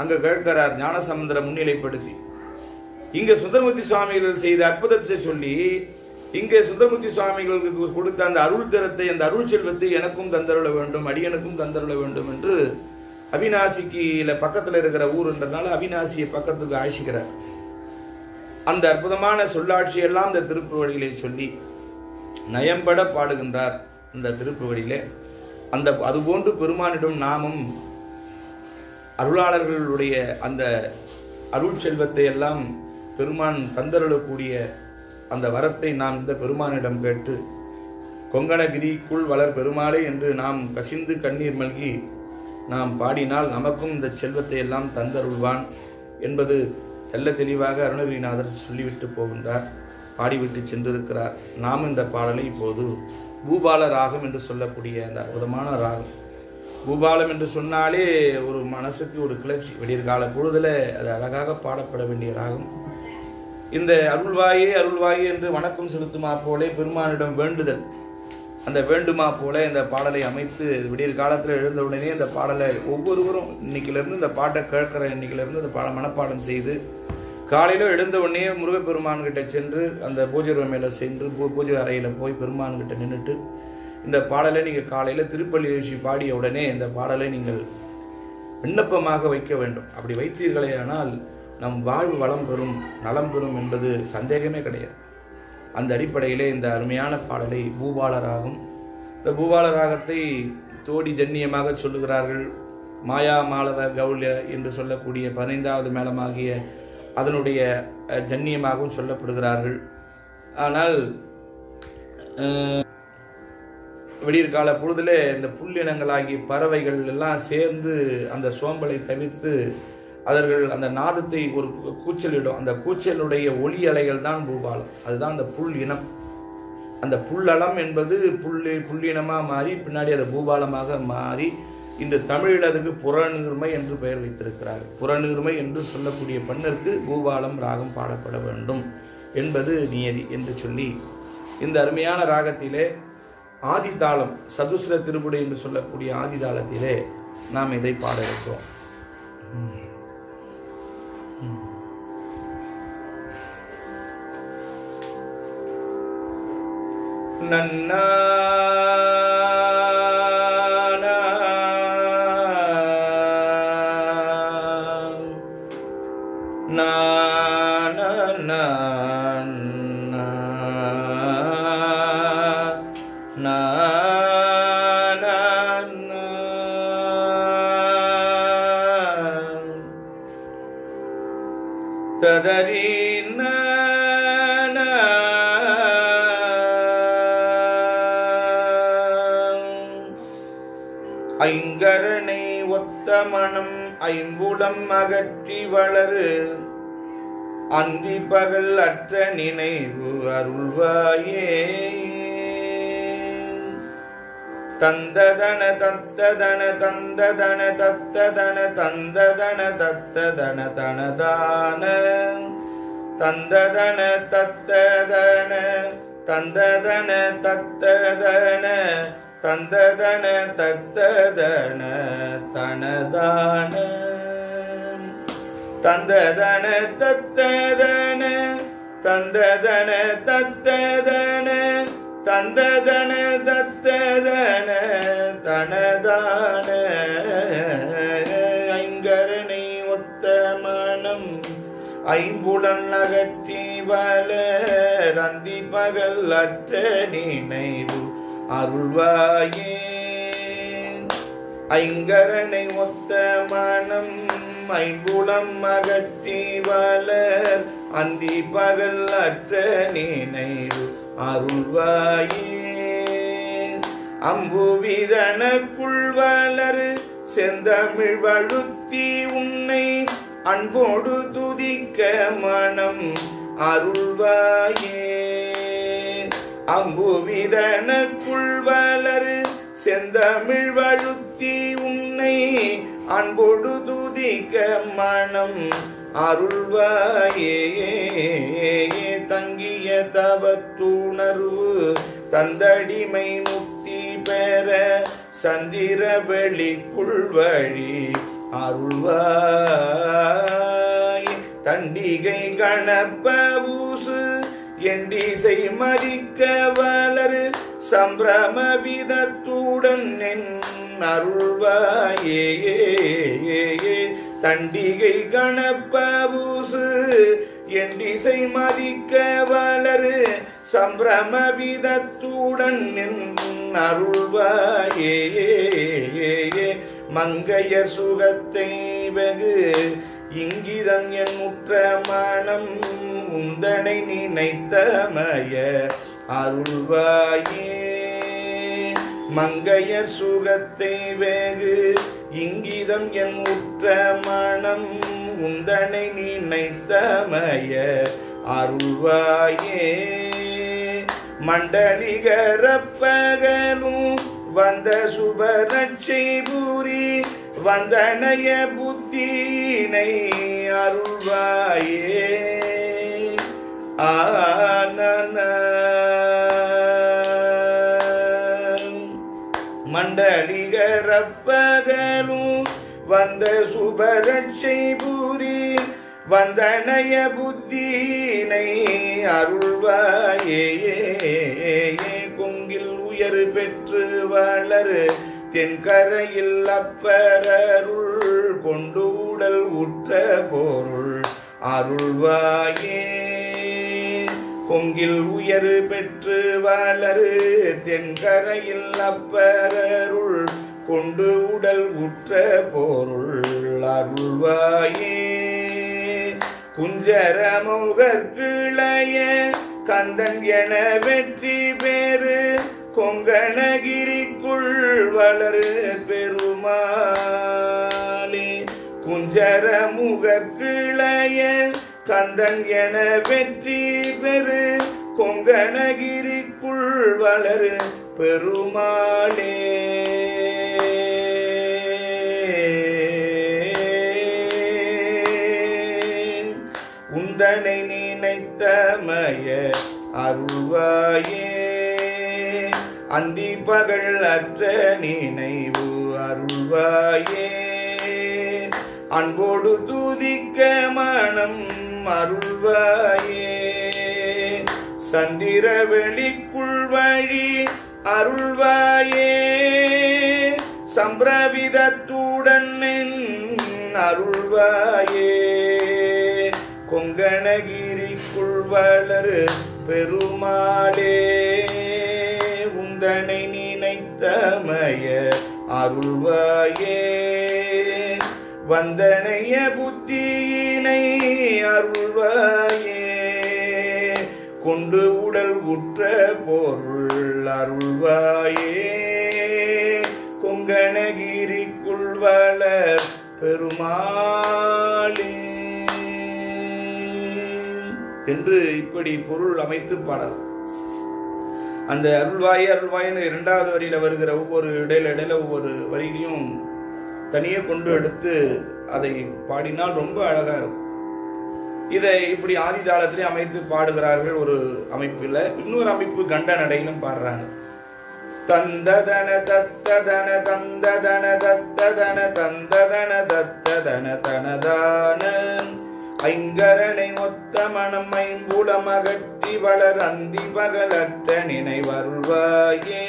அங்கு கேட்கிறார் ஞானசம்பந்தரை முன்னிலைப்படுத்தி. இங்க சுந்தரமூர்த்தி சுவாமிகள் செய்த அற்புதத்தை சொல்லி, இங்கே சுந்தரமூர்த்தி சுவாமிகளுக்கு கொடுத்த அந்த அருள் திறத்தை, அந்த அருள் செல்வத்தை எனக்கும் தந்தருள வேண்டும், அடியனுக்கும் தந்தருள வேண்டும் என்று அவிநாசிக்கு பக்கத்தில் இருக்கிற ஊருன்றதுனால அவிநாசியை பக்கத்துக்கு ஆட்சிக்கிறார். அந்த அற்புதமான சொல்லாட்சி எல்லாம் இந்த திருப்புவழியிலே சொல்லி நயம்பட பாடுகின்றார். இந்த திருப்புவழியிலே அந்த அதுபோன்று பெருமானிடம் நாமும் அருளாளர்களுடைய அந்த அருள் செல்வத்தை எல்லாம் பெருமான் தந்தருளக்கூடிய அந்த வரத்தை நாம் இந்த பெருமானிடம் கேட்டு கொங்கணகிரிக்குள் வளர் பெருமாளே என்று நாம் கசிந்து கண்ணீர் மல்கி நாம் பாடினால் நமக்கும் இந்த செல்வத்தை எல்லாம் தந்தருள்வான் என்பது தெல்ல தெளிவாக அருணகிரிநாதர் சொல்லிவிட்டு போகின்றார், பாடிவிட்டு சென்றிருக்கிறார். நாம் இந்த பாடலை இப்போது பூபால ராகம் என்று சொல்லக்கூடிய அந்த அற்புதமான ராகம். பூபாலம் என்று சொன்னாலே ஒரு மனசுக்கு ஒரு கிளர்ச்சி, விடியற்கால பொழுதுல அது அழகாக பாடப்பட வேண்டிய ராகம். இந்த அருள்வாயே அருள்வாயே என்று வணக்கம் செலுத்துமா போலே பெருமானிடம் வேண்டுதல், அந்த வேண்டுமா போல இந்த பாடலை அமைத்து விடியற் காலத்தில் எழுந்தவுடனே இந்த பாடலை ஒவ்வொருவரும் இன்னைக்கிலிருந்து இந்த பாட்டை கேட்கிற இன்னைக்கிலிருந்து இந்த மனப்பாடம் செய்து காலையில் எழுந்த உடனே முருகப்பெருமான்கிட்ட சென்று அந்த பூஜை ரூமில் சென்று பூஜை அறையில் போய் பெருமான்கிட்ட நின்றுட்டு இந்த பாடலை நீங்கள் காலையில் திருப்பள்ளி எழுச்சி பாடிய உடனே இந்த பாடலை நீங்கள் விண்ணப்பமாக வைக்க வேண்டும். அப்படி வைத்தீர்களே ஆனால் நம் வாழ்வு வளம் பெறும், நலம் பெறும் என்பது சந்தேகமே கிடையாது. அந்த அடிப்படையிலே இந்த அருமையான பாடலை பூபால ராகம், இந்த பூபால ராகத்தை தோடி ஜன்னியமாக சொல்லுகிறார்கள். மாயா மாளவ கௌல்ய என்று சொல்லக்கூடிய 15வது மேளமாகிய அதனுடைய ஜன்னியமாகவும் சொல்லப்படுகிறார்கள். ஆனால் விடியற்கால பொழுதுல இந்த புல்லினங்களாகிய பறவைகள் எல்லாம் சேர்ந்து அந்த சோம்பலை தவிர்த்து அவர்கள் அந்த நாதத்தை ஒரு கூச்சலிடும். அந்த கூச்சலுடைய ஒளி அலைகள் தான் பூபாலம், அதுதான் அந்த புல் இனம். அந்த புல்லளம் என்பது புல்லினமாக மாறி பின்னாடி அது பூபாலமாக மாறி இன்று தமிழில் அதுக்கு புறநீர்மை என்று பெயர் வைத்திருக்கிறார். புறநீர்மை என்று சொல்லக்கூடிய பண்ணிற்கு பூபாலம் ராகம் பாடப்பட வேண்டும் என்பது நியதி என்று சொல்லி இந்த அருமையான ராகத்திலே ஆதிதாளம், சதுஸ்ர திருப்புடை என்று சொல்லக்கூடிய ஆதிதாளத்திலே நாம் இதை பாட இருக்கிறோம். நன்னா ததரீன ஐங்கரனை ஒத்த மனம் ஐம்புலம் அகற்றி வளரு அந்தி பகல் அற்ற நினைவு அருள்வாயே தந்ததன தத்ததன தந்ததன தத்ததன தந்ததன தத்ததன தனதான தந்ததன தத்ததன தந்ததன தத்ததன தந்ததன தத்ததன தனதான தந்ததன தத்ததன தந்ததன தத்ததன தந்ததன தத்ததன தனதான ஐங்கரனை ஒத்த மனம் ஐம்புலன் அகற்றி வளர் அந்தி பகல் அற்ற நினைவு அருள்வாயே ஐங்கரனை ஒத்த மனம் ஐம்புலம் அகற்றி வளர் அந்தி பகல் அற்ற நினைவு அருள்வாயே அம்புவிதனக்குள் வளரு செந்தமிழ் வழுத்தி உன்னை அன்போடு துதிக்க மனம் அருள்வாயே அம்புவிதனக்குள் வளரு செந்தமிழ் வழுத்தி உன்னை அன்போடு துதிக்க மனம் அருள்வாயே தங்கிய தவத்துணர்வு தந்தடிமை முக்தி பெற சந்திர வெளிக்குள் வழி அருள்வாய் தண்டிகை கணப்பூசு எண்டிசை மதிக்க வளரு சம்பிரம விதத்துடன் என் அருள்வாயே தண்டிகை கணப்பூசு எண்டிசை மதிக்க வளரு சம்பிரம விதத்துடன் என் அருள்வாயே மங்கையர் சுகத்தை வெகு இங்கிதம் என் முற்ற மனம் உந்தனை நினைத்தமய அருள்வாயே மங்கையர் சுகத்தை வெகு இங்கிதம் என் உற்ற மனம் உந்தனை நினைத்தமய அருள்வாயே மண்டலிகரப்பகலும் வந்த சுபரட்சை பூரி வந்தனைய புத்தினை அருள்வாயே ஆனன மண்டலிகரப்பகலும் வந்த சுபரட்சை பூரி வந்தனைய புத்தினை அருள்வாயே கொங்கில் உயர் பெற்று வளரு தென்கரையில் அப்பரருள் கொண்டு உடல் உற்ற பொருள் அருள்வாயே கொங்கில் உயர் பெற்று வளரு தென்கரையில் அப்பரருள் கொண்டு உடல் உற்ற பொருள் அருள்வாயே குஞ்சரமுகற்கிளைய கந்தன் என வெற்றி பேரு கொங்கணகிரிக்குள் வளரு பெருமாளே குஞ்சரமுகற்கிளைய கந்தன் என வெற்றி பெரு கொங்கணகிரிக்குள் வளரு பெருமாளே உந்தனை நினைத்தமய அருள்வாயே அந்தி பகல் அற்ற நினைவு அருள்வாயே அன்போடு துதிக்க மனம் அருள்வாயே சந்திர வெளிக்குள் வழி அருள்வாயே சம்பிரவிதத்துடன் அருள்வாயே கொங்கணகிரிக்குள் வளரு பெருமாளே உந்தனை நினைத்தமய அருள்வாயே வந்தனைய புத்தியினை அருள்வாயே கொண்டு உடல் உற்ற பொருள் அருள்வாயே கொங்கணகிரிக்குள் வளர் பெருமாளே என்று இப்படி பொருள் அமைத்து பாடல். அந்த அருள்வாயே அருள்வாயின்னு இரண்டாவது வரியில வருகிற ஒவ்வொரு இடையில ஒவ்வொரு வரியிலையும் தனியே கொண்டு எடுத்து அதை பாடினால் ரொம்ப அழகா இருக்கும். இதை இப்படி ஆதி தாளத்திலே அமைத்து பாடுகிறார்கள் ஒரு அமைப்பில். இன்னொரு அமைப்பு கண்ட நடையிலும் பாடுறாங்க. தந்ததன தத்ததன தந்ததன தத்ததன தந்ததன தத்ததன தனதான ஐங்கரனை ஒத்த மனம் ஐம்புலம் அகற்றி வளர் அந்தி பகலற்ற நினைவருள்வாயே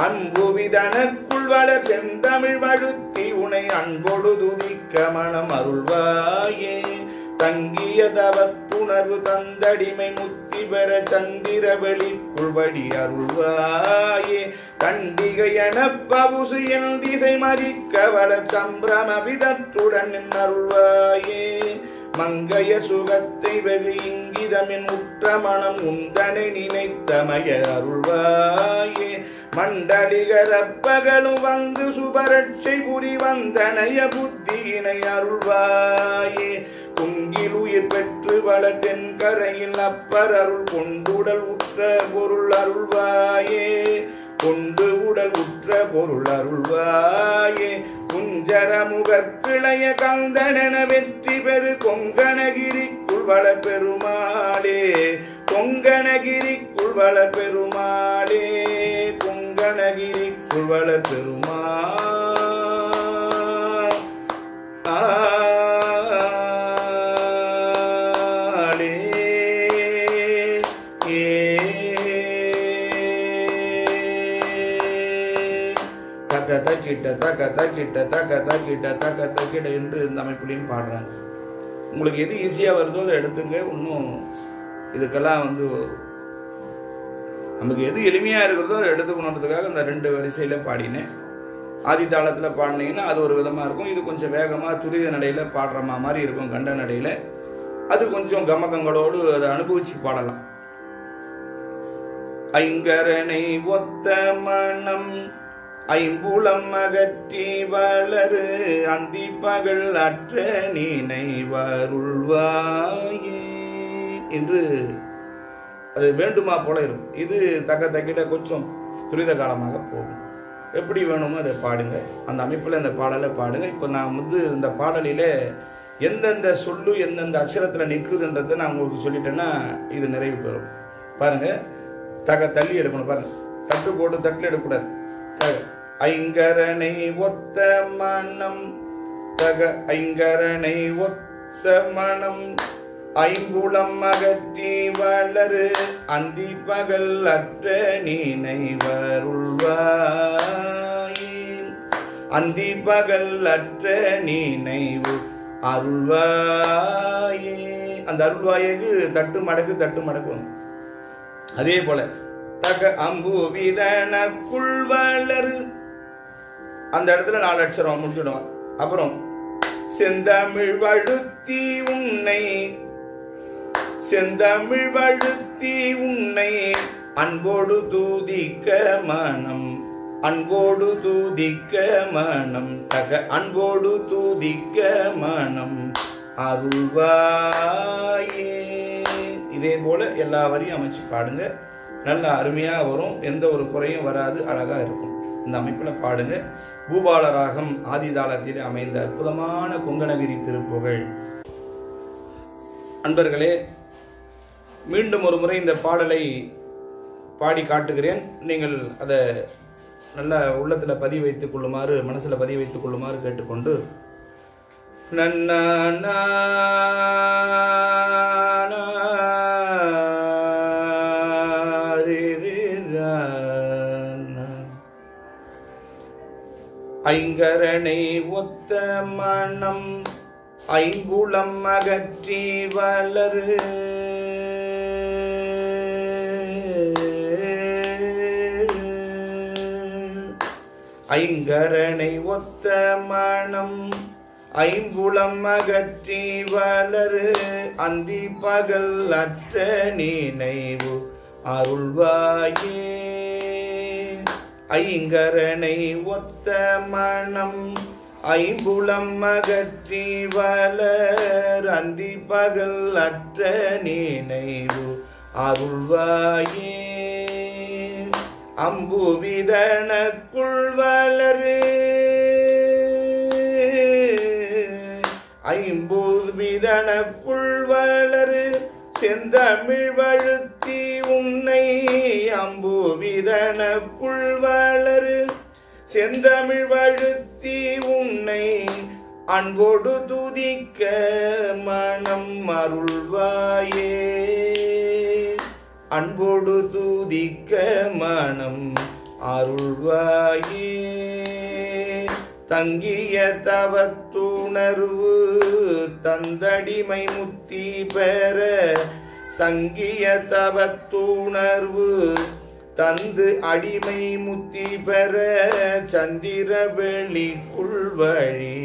அன்புவிதனக்குள் வளர் செந்தமிழ் வழுத்தி உனை அன்பொடு துதிக்க மனம் அருள்வாயே தங்கிய தவத்துணர்வு தந்தடிமை முத்தி பெற சந்திர வெளிக்குள் வழி அருள்வாயே கண்டிகை என பவுசு என் திசை மதிக்க வளர் சம்பிரம விதத்துடன் அருள்வாயே மங்கைய சுகத்தை வெகு இங்கிதமின் உற்ற மனம் உந்தனை நினைத்தமய அருள்வாயே மண்டலிகரப்பகலும் வந்து சுபரட்சை புரி வந்தனைய புத்தியினை அருள்வாயே குங்கில் உயிர் பெற்று வள தென்கரையில் அப்பர் அருள் கொண்டுடல் உற்ற பொருள் அருள்வாயே கொண்டு உடல் உற்ற பொருள் அருள்வாயே குஞ்சரமுகற்கிளைய கந்தனென வெற்றி பெரு கொங்கணகிரிக்குள் வள பெருமாளே கொங்கணகிரிக்குள் வள பெருமாளே கொங்கணகிரிக்குள் வள என்று இந்த அமைப்புலையும் பாடுறாங்க. உங்களுக்கு எது ஈஸியா வருதோ அதை எடுத்துங்க. இன்னும் இதுக்கெல்லாம் நமக்கு எது எளிமையா இருக்கிறதோ அதை எடுத்துக்கணுன்றதுக்காக இந்த ரெண்டு வரிசையில பாடினேன். ஆதி தாளத்துல பாடினீங்கன்னா அது ஒரு விதமா இருக்கும். இது கொஞ்சம் வேகமா துரித நடையில பாடுற மாதிரி இருக்கும். கண்ட நடையில அது கொஞ்சம் கமகங்களோடு அதை அனுபவிச்சு பாடலாம். ஐங்கரனை ஒத்த மனம் ஐம்புலம் அகற்றி வளரு அந்தி பகல் அற்ற நினைவருள்வாயே என்று அது வேண்டுமா போல இருக்கும். இது தக்கிட்ட கொஞ்சம் துரித காலமாக போகும். எப்படி வேணுமோ அதை பாடுங்க. அந்த அமைப்பில் அந்த பாடலை பாடுங்க. இப்போ நான் இந்த பாடலில் எந்தெந்த சொல்லு எந்தெந்த அக்ஷரத்தில் நிற்குதுன்றதை நான் உங்களுக்கு சொல்லிட்டேன்னா இது நிறைவு பெறும். பாருங்க, தள்ளி எடுக்கணும். பாருங்க, தட்டு போட்டு தட்டில் எடுக்கக்கூடாது. ஐங்கரனை ஒத்த மனம் ஐங்கரனை ஒத்த மனம் ஐம்புலம் அகற்றி வளரு அந்தி பகல் அற்ற நினைவருள்வாயே அந்தி பகல் அற்ற நினைவு அருள்வாயே. அந்த அருள்வாயேக்கு தட்டு மடக்கு. அதே போல அம்பு விதனக்குள் வளரு, அந்த இடத்துல 4 அட்சரம் முடிச்சிடும். அப்புறம் செந்தமிழ் வழுத்தி உன்னை அன்போடு தூதிக்க மனம் அன்போடு தூதிக்க மனம் அருள்வாயே. இதே போல எல்லா வரியும் அமைச்சு பாடுங்க. நல்ல அருமையா வரும். எந்த ஒரு குறையும் வராது. அழகா இருக்கும். இந்த அமைப்பில் பாடுங்க. பூபால ராகம் ஆதிதாளத்தில் அமைந்த அற்புதமான கொங்கணகிரி திருப்புகழ். அன்பர்களே, மீண்டும் ஒரு முறை இந்த பாடலை பாடி காட்டுகிறேன். நீங்கள் அதை நல்ல உள்ளத்தில் பதிவு வைத்துக் கொள்ளுமாறு, மனசில் பதிவு வைத்துக் கொள்ளுமாறு கேட்டுக்கொண்டு நன்னா ஐங்கரனை ஒத்த மனம் ஐம்புலம் அகற்றி வளரு ஐங்கரனை ஒத்த மனம் ஐம்புலம் அகற்றி வளரு அந்தி பகல் அற்ற நினைவு அருள்வாயே. ஐங்கரனை ஒத்த மனம் ஐம்புலம் அகற்றி வளர் அந்தி பகல் அற்ற நினைவு அருள்வாயே. அம்பு விதனக்குள் வளரு ஐம்பூது விதனக்குள் வளரு செந்தமிழ் வழுத்தி உன்னை அம்பு விதனக்குள் வளரு செந்தமிழ் வழுத்தி உன்னை அன்போடு துதிக்க மனம் அருள்வாயே. அன்போடு துதிக்க மனம் அருள்வாயே. தங்கிய தவத்துணர்வு தந்தடிமை முத்தி பெற தங்கிய தவத்துணர்வு தந்து அடிமை முத்தி பெற சந்திர வெளிக்குள் வழி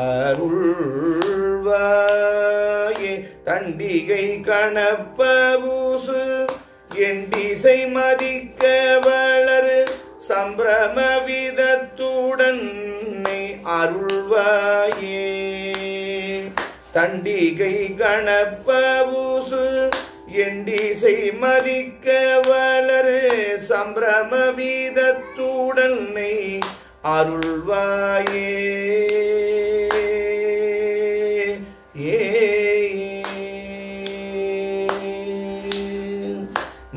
அருள்வாயே. தண்டிகை கணப்பூசு எண்டிசை மதிக்க வளரு சம்பிரம விதத்துடன் அருள்வாயே. தண்டிகை கணப்பூசு எண்டிசை மதிக்க வளரு சம்பிரம விதத்துடன் அருள்வாயே.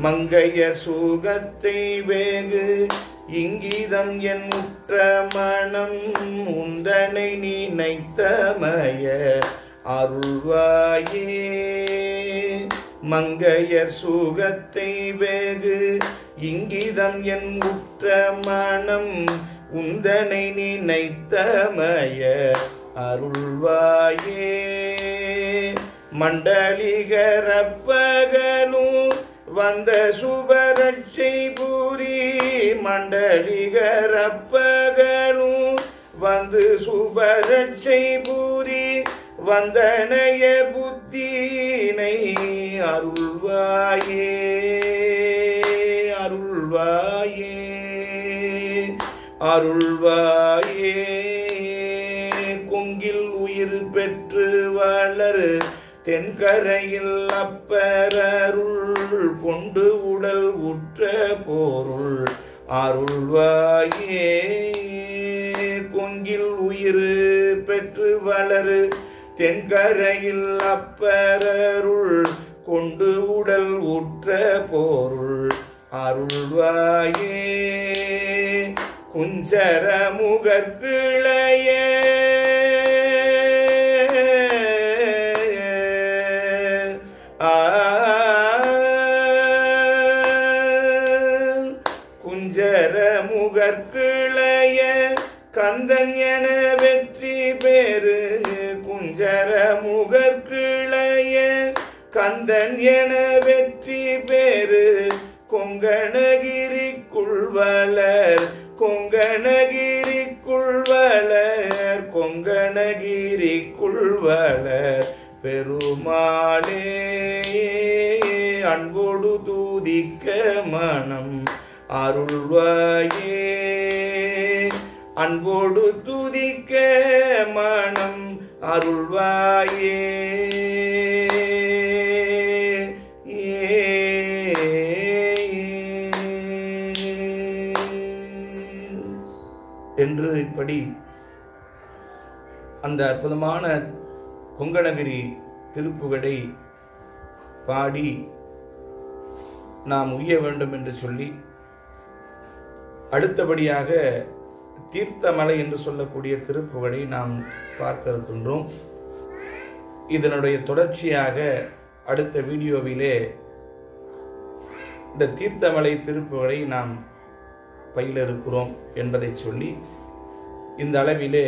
மங்கையர் சுகத்தை வேகு இங்கிதம் என் உற்ற மனம் உந்தனை நினைத்தமய அருள்வாயே. மங்கையர் சுகத்தை வேகு இங்கிதம் என் உற்ற மனம் உந்தனை நினைத்தமய அருள்வாயே. மண்டலிகரப்பகலும் வந்த சுபரட்சை பூரி மண்டலிகரப்பகலும் வந்து சுபரட்சை பூரி வந்தனைய புத்தினை அருள்வாயே. அருள்வாயே அருள்வாயே. கொங்கில் உயிர் பெற்று வளரு தென்கரையில் அப்பரருள் கொண்டு உடல் உற்ற போருள் அருள்வாயே. கொங்கில் உயிர் பெற்று வளரு தென்கரையில் அப்பரருள் கொண்டு உடல் உற்ற போருள் அருள்வாயே. குஞ்சர முகற்கிளைய குஞ்சர முகற்கிளைய கந்தன் என வெற்றி பேரு குஞ்சர முகற்கிளைய கந்தன் என வெற்றி பேரு கொங்கணகிரிக்குள் வளர் கொங்கணகிரிக்குள் வளர் கொங்கணகிரிக்குள் வளர் பெருமாளே. அன்போடு தூதிக்க மனம் அருள்வாயே அன்போடு துதிக்க மனம் அருள்வாயே. என்று இப்படி அந்த அற்புதமான கொங்கணகிரி திருப்புகழை பாடி நாம் உய்ய வேண்டும் என்று சொல்லி, அடுத்தபடியாக தீர்த்தமலை என்று சொல்லக்கூடிய திருப்புகழை நாம் பார்க்க இருக்கின்றோம். இதனுடைய தொடர்ச்சியாக அடுத்த வீடியோவிலே இந்த தீர்த்தமலை திருப்புகழை நாம் பயில இருக்கிறோம் என்பதை சொல்லி இந்த அளவிலே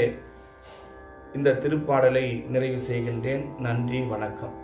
இந்த திருப்பாடலை நிறைவு செய்கின்றேன். நன்றி, வணக்கம்.